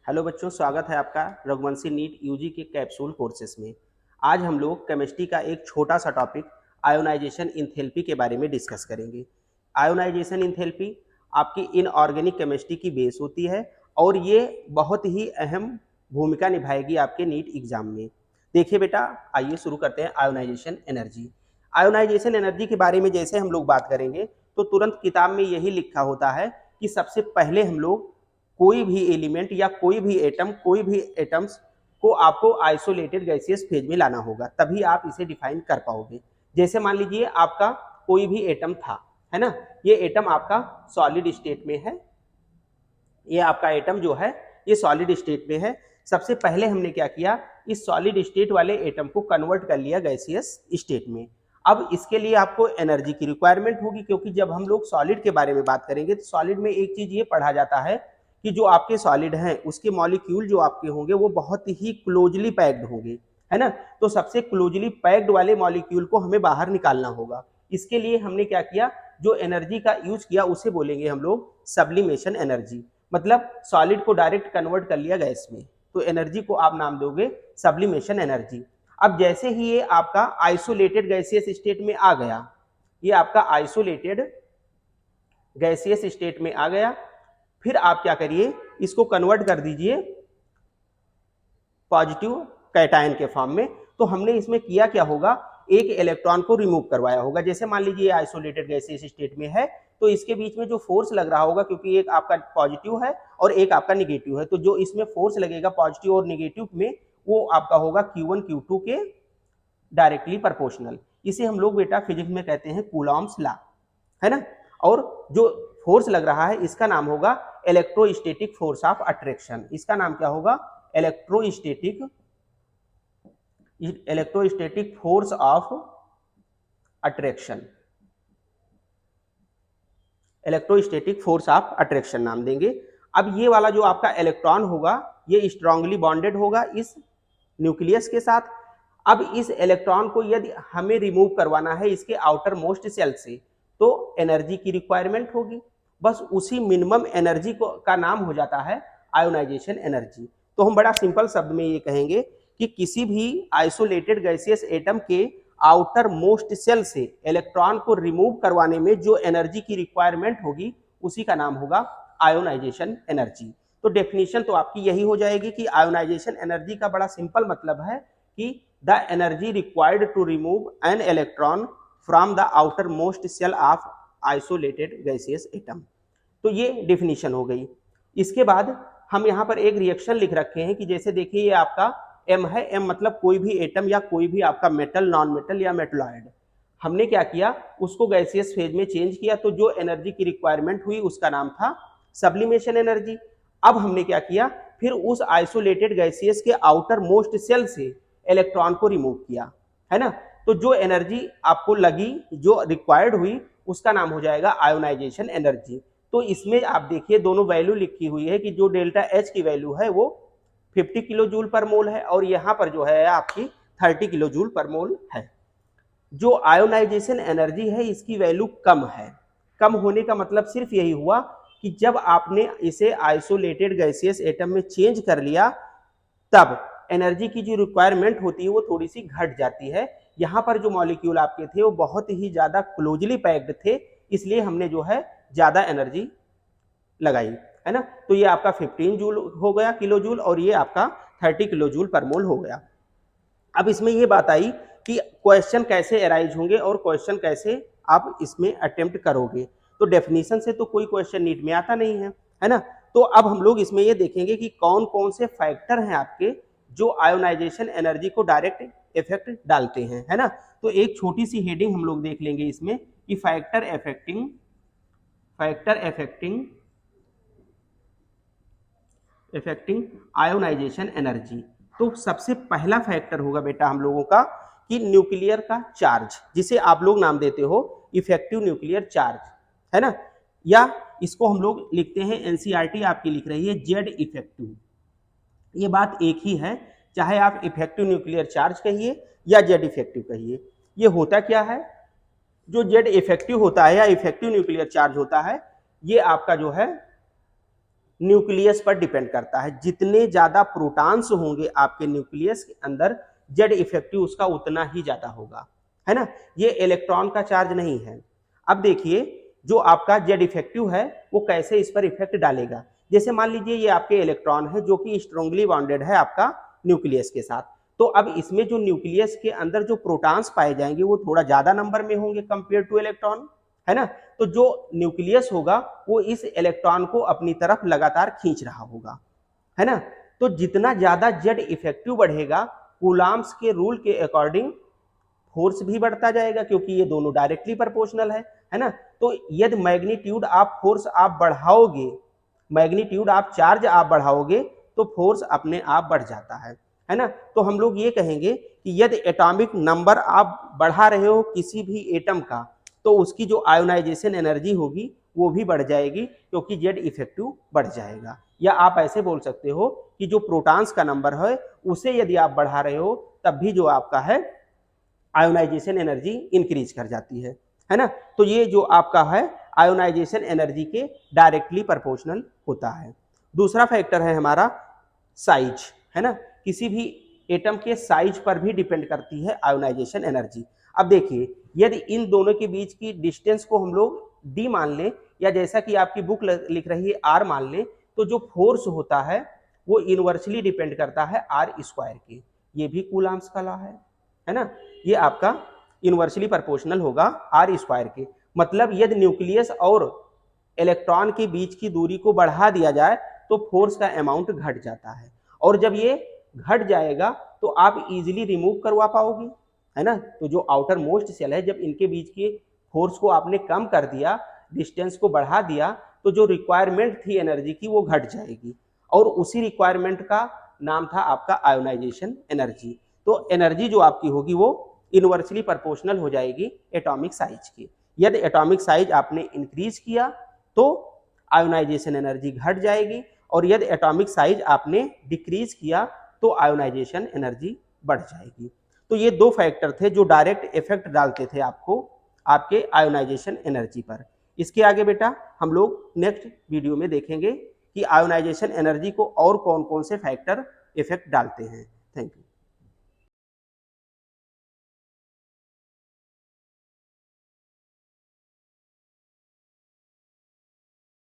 Hello बच्चों, स्वागत है आपका रघुवंशी नीट यूजी के कैप्सूल कोर्सेस में। आज हम लोग केमिस्ट्री का एक छोटा सा टॉपिक आयोनाइजेशन इंथैल्पी के बारे में डिस्कस करेंगे। आयोनाइजेशन इंथैल्पी आपकी इनऑर्गेनिक केमिस्ट्री की बेस होती है और ये बहुत ही अहम भूमिका निभाएगी आपके नीट एग्जाम में। देखिए बेटा, आइए शुरू करते हैं आयोनाइजेशन एनर्जी। आयोनाइजेशन एनर्जी के बारे में जैसे हम लोग बात करेंगे तो तुरंत किताब में यही लिखा होता है कि सबसे पहले हम लोग कोई भी एलिमेंट या कोई भी एटम, कोई भी एटम्स को आपको आइसोलेटेड गैसियस फेज में लाना होगा, तभी आप इसे डिफाइन कर पाओगे। जैसे मान लीजिए आपका कोई भी एटम था, है ना, ये एटम आपका सॉलिड स्टेट में है, ये आपका एटम जो है ये सॉलिड स्टेट में है। सबसे पहले हमने क्या किया, इस सॉलिड स्टेट वाले एटम को कन्वर्ट कर लिया गैसियस स्टेट में। अब इसके लिए आपको एनर्जी की रिक्वायरमेंट होगी, क्योंकि जब हम लोग सॉलिड के बारे में बात करेंगे तो सॉलिड में एक चीज ये पढ़ा जाता है कि जो आपके सॉलिड हैं उसके मॉलिक्यूल जो आपके होंगे वो बहुत ही क्लोजली पैक्ड होंगे, है ना। तो सबसे क्लोजली पैक्ड वाले मॉलिक्यूल को हमें बाहर निकालना होगा। इसके लिए हमने क्या किया, जो एनर्जी का यूज किया उसे बोलेंगे हम लोग सब्लिमेशन एनर्जी। मतलब सॉलिड को डायरेक्ट कन्वर्ट कर लिया गैस में, तो एनर्जी को आप नाम दोगे सब्लिमेशन एनर्जी। अब जैसे ही ये आपका आइसोलेटेड गैसियस स्टेट में आ गया, ये आपका आइसोलेटेड गैसियस स्टेट में आ गया, फिर आप क्या करिए, इसको कन्वर्ट कर दीजिए पॉजिटिव कैटायन के फॉर्म में। तो हमने इसमें किया क्या होगा, एक इलेक्ट्रॉन को रिमूव करवाया होगा। जैसे मान लीजिए आइसोलेटेड गैसियस स्टेट में है तो इसके बीच में जो फोर्स लग रहा होगा, क्योंकि एक आपका पॉजिटिव है और एक आपका निगेटिव है, तो जो इसमें फोर्स लगेगा पॉजिटिव और निगेटिव में वो आपका होगा Q1 Q2 के डायरेक्टली प्रोपोर्शनल। इसे हम लोग बेटा फिजिक्स में कहते हैं कूलॉम्स लॉ, है ना। और जो फोर्स लग रहा है इसका नाम होगा इलेक्ट्रोस्टैटिक फोर्स ऑफ अट्रैक्शन। इसका नाम क्या होगा, electrostatic force of attraction. Electrostatic force of attraction नाम देंगे। अब ये वाला जो आपका इलेक्ट्रॉन होगा ये स्ट्रांगली बॉन्डेड होगा इस न्यूक्लियस के साथ। अब इस इलेक्ट्रॉन को यदि हमें रिमूव करवाना है इसके आउटर मोस्ट सेल से, तो एनर्जी की रिक्वायरमेंट होगी। बस उसी मिनिमम एनर्जी को का नाम हो जाता है आयोनाइजेशन एनर्जी। तो हम बड़ा सिंपल शब्द में ये कहेंगे कि किसी भी आइसोलेटेड गैसियस एटम के आउटर मोस्ट सेल से इलेक्ट्रॉन को रिमूव करवाने में जो एनर्जी की रिक्वायरमेंट होगी उसी का नाम होगा आयोनाइजेशन एनर्जी। तो डेफिनेशन तो आपकी यही हो जाएगी कि आयोनाइजेशन एनर्जी का बड़ा सिंपल मतलब है कि the energy required to remove an electron from the outermost shell of isolated gaseous atom. तो ये डेफिनेशन हो गई। इसके बाद हम यहाँ पर एक रिएक्शन लिख रखे हैं कि जैसे देखिए ये आपका एम है, एम मतलब कोई भी एटम या कोई भी आपका मेटल, नॉन मेटल या मेटलॉइड, हमने क्या किया, उसको गैसियस फेज में चेंज किया, तो जो एनर्जी की रिक्वायरमेंट हुई उसका नाम था सब्लिमेशन एनर्जी। अब हमने क्या किया, फिर उस आइसोलेटेड गैसियस के आउटर मोस्ट सेल से इलेक्ट्रॉन को रिमूव किया, है ना। तो जो एनर्जी आपको लगी, जो रिक्वायर्ड हुई, उसका नाम हो जाएगा आयोनाइजेशन एनर्जी। तो इसमें आप देखिए दोनों वैल्यू लिखी हुई है कि जो डेल्टा एच की वैल्यू है वो 50 किलो जूल पर मोल है और यहाँ पर जो है आपकी 30 किलो जूल पर मोल है। जो आयोनाइजेशन एनर्जी है इसकी वैल्यू कम है। कम होने का मतलब सिर्फ यही हुआ कि जब आपने इसे आइसोलेटेड गैसियस एटम में चेंज कर लिया तब एनर्जी की जो रिक्वायरमेंट होती है वो थोड़ी सी घट जाती है। यहाँ पर जो मॉलिक्यूल आपके थे वो बहुत ही ज्यादा क्लोजली पैक्ड थे, इसलिए हमने जो है ज्यादा एनर्जी लगाई, है ना। तो ये आपका 15 जूल हो गया किलो जूल और ये आपका 30 किलो जूल पर मोल हो गया। अब इसमें ये बात आई कि क्वेश्चन कैसे अराइज होंगे और क्वेश्चन कैसे आप इसमें अटेम्प्ट करोगे। तो डेफिनेशन से तो कोई क्वेश्चन नीट में आता नहीं है ना। तो अब हम लोग इसमें ये देखेंगे कि कौन कौन से फैक्टर हैं आपके जो आयोनाइजेशन एनर्जी को डायरेक्ट इफेक्ट डालते हैं, है ना। तो एक छोटी सी हेडिंग हम लोग देख लेंगे इसमें कि फैक्टर इफेक्टिंग आयोनाइजेशन एनर्जी। तो सबसे पहला फैक्टर होगा बेटा हम लोगों का कि न्यूक्लियर का चार्ज, जिसे आप लोग नाम देते हो इफेक्टिव न्यूक्लियर चार्ज, है ना। या इसको हम लोग लिखते हैं, एनसीईआरटी आपकी लिख रही है जेड इफेक्टिव। ये बात एक ही है, चाहे आप इफेक्टिव न्यूक्लियर चार्ज कहिए या जेड इफेक्टिव कहिए। ये होता क्या है, जो जेड इफेक्टिव होता है या इफेक्टिव न्यूक्लियर चार्ज होता है, ये आपका जो है न्यूक्लियस पर डिपेंड करता है। जितने ज्यादा प्रोटॉन्स होंगे आपके न्यूक्लियस के अंदर, जेड इफेक्टिव उसका उतना ही ज्यादा होगा, है ना। ये इलेक्ट्रॉन का चार्ज नहीं है। अब देखिए जो आपका जेड इफेक्टिव है वो कैसे इस पर इफेक्ट डालेगा। जैसे मान लीजिए ये आपके इलेक्ट्रॉन है जो कि स्ट्रांगली बॉन्डेड है आपका न्यूक्लियस के साथ, तो अब इसमें जो न्यूक्लियस के अंदर जो प्रोटॉन्स पाए जाएंगे वो थोड़ा ज्यादा नंबर में होंगे कंपेयर टू इलेक्ट्रॉन, है ना। तो जो न्यूक्लियस होगा वो इस इलेक्ट्रॉन को अपनी तरफ लगातार खींच रहा होगा, है ना। तो जितना ज्यादा जेड इफेक्टिव बढ़ेगा, कूलाम्स के रूल के अकॉर्डिंग फोर्स भी बढ़ता जाएगा, क्योंकि ये दोनों डायरेक्टली प्रोपोर्शनल है ना। तो यदि मैग्नीट्यूड आप फोर्स आप बढ़ाओगे, मैग्नीट्यूड आप चार्ज आप बढ़ाओगे, तो फोर्स अपने आप बढ़ जाता है ना। तो हम लोग ये कहेंगे कि यदि एटॉमिक नंबर आप बढ़ा रहे हो किसी भी एटम का, तो उसकी जो आयोनाइजेशन एनर्जी होगी वो भी बढ़ जाएगी, क्योंकि जेड इफेक्टिव बढ़ जाएगा। या आप ऐसे बोल सकते हो कि जो प्रोटॉन्स का नंबर है उसे यदि आप बढ़ा रहे हो, तब भी जो आपका है आयोनाइजेशन एनर्जी इंक्रीज कर जाती है ना। तो ये जो आपका है आयोनाइजेशन एनर्जी के डायरेक्टली प्रोपोर्शनल होता है। दूसरा फैक्टर है हमारा साइज, है ना। किसी भी एटम के साइज पर भी डिपेंड करती है आयोनाइजेशन एनर्जी। अब देखिए यदि इन दोनों के बीच की डिस्टेंस को हम लोग डी मान लें, या जैसा कि आपकी बुक लिख रही है आर मान लें, तो जो फोर्स होता है वो इनवर्सली डिपेंड करता है आर स्क्वायर के। ये भी कूलाम्स का लॉ है ना। ये आपका इनवर्सली प्रोपोर्शनल होगा आर स्क्वायर के। मतलब यदि न्यूक्लियस और इलेक्ट्रॉन के बीच की दूरी को बढ़ा दिया जाए तो फोर्स का अमाउंट घट जाता है, और जब ये घट जाएगा तो आप इजीली रिमूव करवा पाओगे, है ना। तो जो आउटर मोस्ट सेल है, जब इनके बीच की फोर्स को आपने कम कर दिया, डिस्टेंस को बढ़ा दिया, तो जो रिक्वायरमेंट थी एनर्जी की वो घट जाएगी, और उसी रिक्वायरमेंट का नाम था आपका आयोनाइजेशन एनर्जी। तो एनर्जी जो आपकी होगी वो इनवर्सली प्रोपोर्शनल हो जाएगी एटॉमिक साइज की। यदि एटॉमिक साइज आपने इंक्रीज किया तो आयोनाइजेशन एनर्जी घट जाएगी, और यदि एटॉमिक साइज आपने डिक्रीज किया तो आयोनाइजेशन एनर्जी बढ़ जाएगी। तो ये दो फैक्टर थे जो डायरेक्ट इफेक्ट डालते थे आपको आपके आयोनाइजेशन एनर्जी पर। इसके आगे बेटा हम लोग नेक्स्ट वीडियो में देखेंगे कि आयोनाइजेशन एनर्जी को और कौन कौन से फैक्टर इफेक्ट डालते हैं। Thank you.